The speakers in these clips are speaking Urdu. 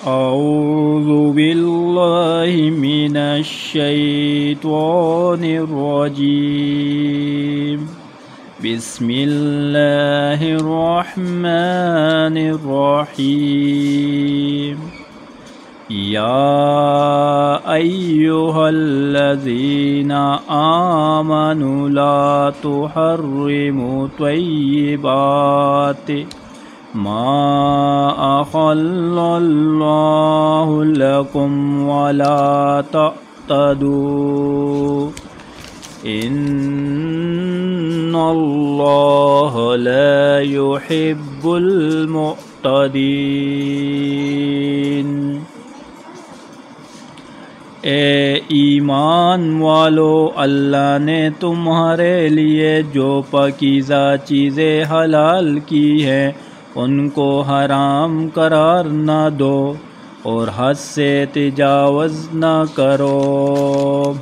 أعوذ بالله من الشيطان الرجيم بسم الله الرحمن الرحيم يا أيها الذين آمنوا لا تحرموا طيبات ما أحل الله لكم ولا تعتدوا إن الله لا يحب المعتدين۔ اے ایمان والو، اللہ نے تمہارے لیے جو پاکیزہ چیزیں حلال کی ہیں ان کو حرام قرار نہ دو اور حد سے تجاوز نہ کرو۔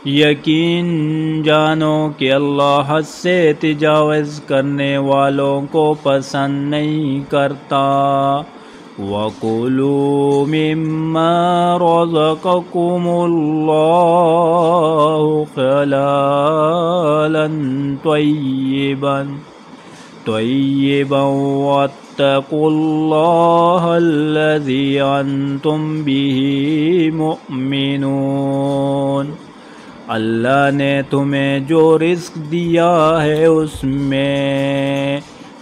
یقین جانو کہ اللہ حد سے تجاوز کرنے والوں کو پسند نہیں کرتا۔ وَكُلُوا مِمَّا رَزَقَكُمُ اللَّهُ حَلَالًا طَيِّبًا وَاتَّقُوا اللَّهَ الَّذِي أَنْتُمْ بِهِ مُؤْمِنُونَ۔ اللہ نے تمہیں جو رزق دیا ہے اس میں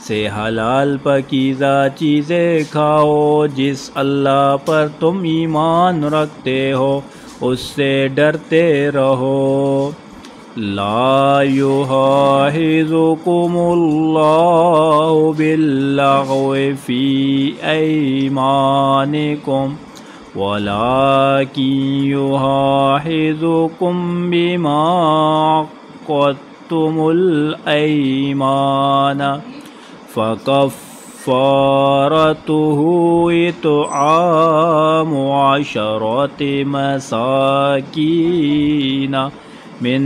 سے حلال پاکیزہ چیزیں کھاؤ، جس اللہ پر تم ایمان رکھتے ہو اس سے ڈرتے رہو۔ لا يُؤَاخِذُكُمُ اللَّهُ بِاللَّغْوِ فِي أَيْمَانِكُمْ وَلَكِنْ يُؤَاخِذُكُمْ بِمَا عَقَّدتُّمُ الْأَيْمَانَ فَكَفَّارَتُهُ إِطْعَامُ 10 مساكين من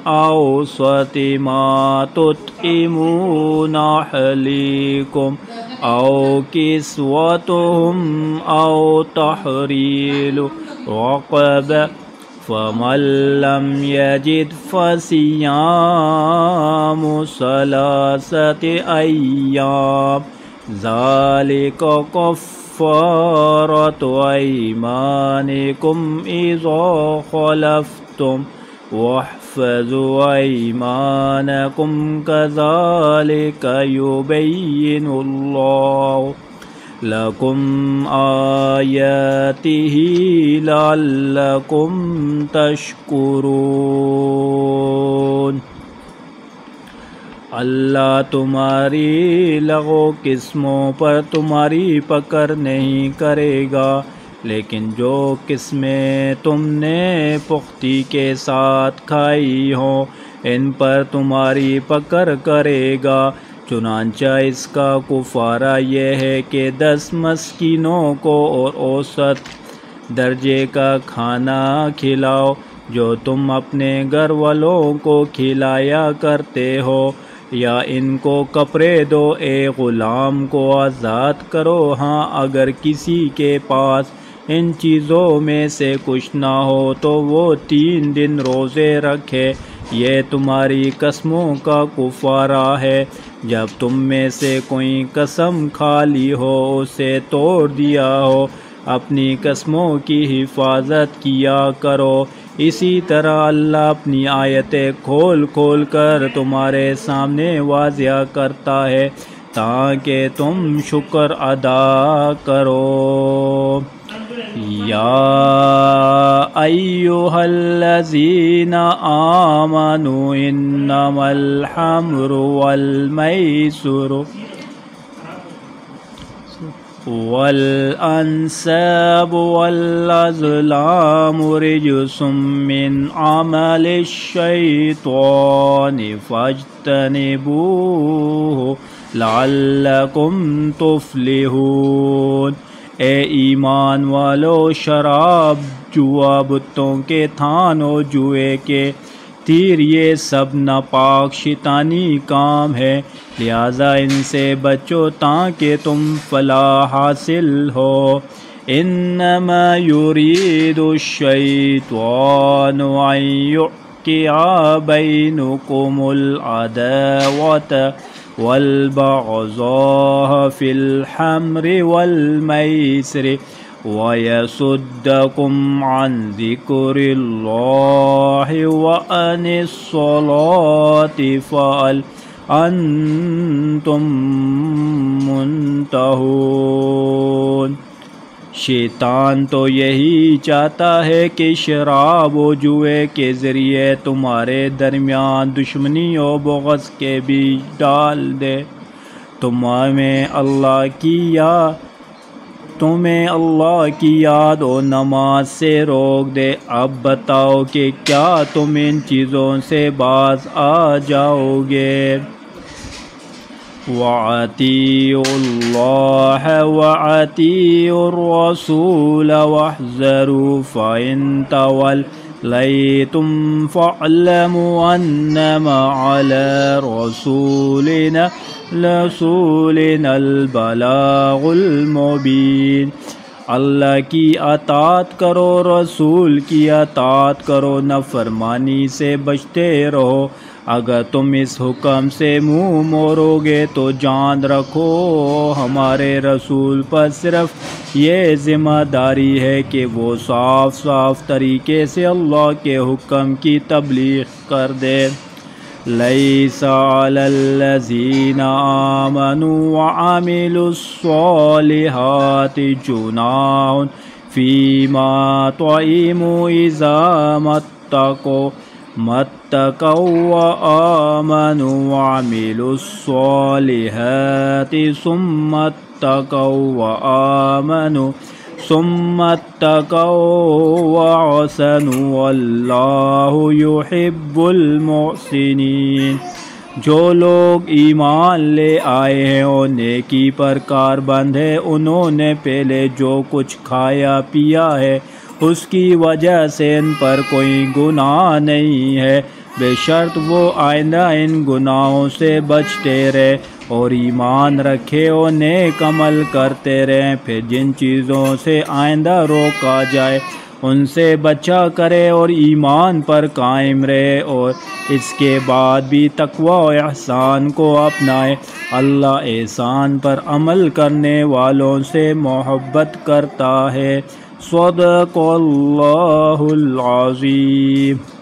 أوسط ما تطعمون أهليكم أو كسوتهم أو تحرير رقبة، فمن لم يجد فصيام 3 أيام ذلك كفارة أيمانكم إذا خلفتم واحفظوا أيمانكم كذلك يبين الله لكم آياته لعلكم تشکرون۔ اللہ تمہاری لغو قسموں پر تمہاری پکڑ نہیں کرے گا، لیکن جو قسمیں تم نے پختگی کے ساتھ کھائی ہوں ان پر تمہاری پکڑ کرے گا۔ چنانچہ اس کا کفارہ یہ ہے کہ 10 مسکینوں کو اور اوسط درجے کا کھانا کھلاؤ جو تم اپنے گھر والوں کو کھلایا کرتے ہو، یا ان کو کپڑے دو، ایک غلام کو آزاد کرو۔ ہاں اگر کسی کے پاس ان چیزوں میں سے کچھ نہ ہو تو وہ 3 دن روزے رکھے، یہ تمہاری قسموں کا کفارہ ہے۔ جب تم میں سے کوئی قسم کھا لی ہو، اسے توڑ دیا ہو، اپنی قسموں کی حفاظت کیا کرو۔ اسی طرح اللہ اپنی آیتیں کھول کھول کر تمہارے سامنے واضح کرتا ہے تاکہ تم شکر ادا کرو۔ یا ایھا الذین آمنوا انما الخمر والمیسر والانصاب والازلام رجس من عمل الشیطان فاجتنبوه لعلکم تفلحون۔ اے ایمان والو، شراب، جوا، بتوں کے تھان اور جوئے کے تیر یہ سب ناپاک شیطانی کام ہے، لہذا ان سے بچو تاکہ تم فلاح حاصل ہو۔ انما یرید الشیطان ان یوقع بینکم العداوۃ والبغضاء فی الخمر والمیسر وَيَصُدَّكُمْ عَنْ ذِكْرِ اللَّهِ وَعَنِ الصَّلَاةِ فَهَلْ أَنْتُمْ مُنْتَهُونَ۔ شیطان تو یہی چاہتا ہے کہ شراب و جوئے کے ذریعے تمہارے درمیان دشمنی و بغض کے بیج ڈال دے، تمہیں اللہ کی یاد و نماز سے روک دے۔ اب بتاؤ کہ کیا تم ان چیزوں سے باز آ جاؤ گے؟ وَأَطِیعُوا اللَّهَ وَأَطِیعُوا الرَّسُولَ وَاحْذَرُوا فَإِن تَوَلَّیْتُمْ فَاعْلَمُوا أَنَّمَا عَلَى رَسُولِنَا الْبَلَاغُ الْمُبِینُ۔ اللہ کی اطاعت کرو، رسول کی اطاعت کرو، نافرمانی سے بچتے رہو۔ اگر تم اس حکم سے منہ موڑو گے تو جان رکھو ہمارے رسول پر صرف یہ ذمہ داری ہے کہ وہ صاف صاف طریقے سے اللہ کے حکم کی تبلیغ کر دے۔ لیس علی الذین آمنوا وعملوا الصالحات جناح فیما طعموا اذا ما اتقوا وآمنوا وعملوا الصالحات ثم اتقوا وأحسنوا واللہ یحب المحسنین۔ جو لوگ ایمان لے آئے ہیں اور نیکی پر کاربند ہے، انہوں نے پہلے جو کچھ کھایا پیا ہے اس کی وجہ سے ان پر کوئی گناہ نہیں ہے، بے شرط وہ آئندہ ان گناہوں سے بچتے رہے اور ایمان رکھے اور نیک عمل کرتے رہیں۔ پھر جن چیزوں سے آئندہ روکا جائے ان سے بچا کرے اور ایمان پر قائم رہے اور اس کے بعد بھی تقوی و احسان کو اپنائے۔ اللہ احسان پر عمل کرنے والوں سے محبت کرتا ہے۔ صدق اللہ العظیم۔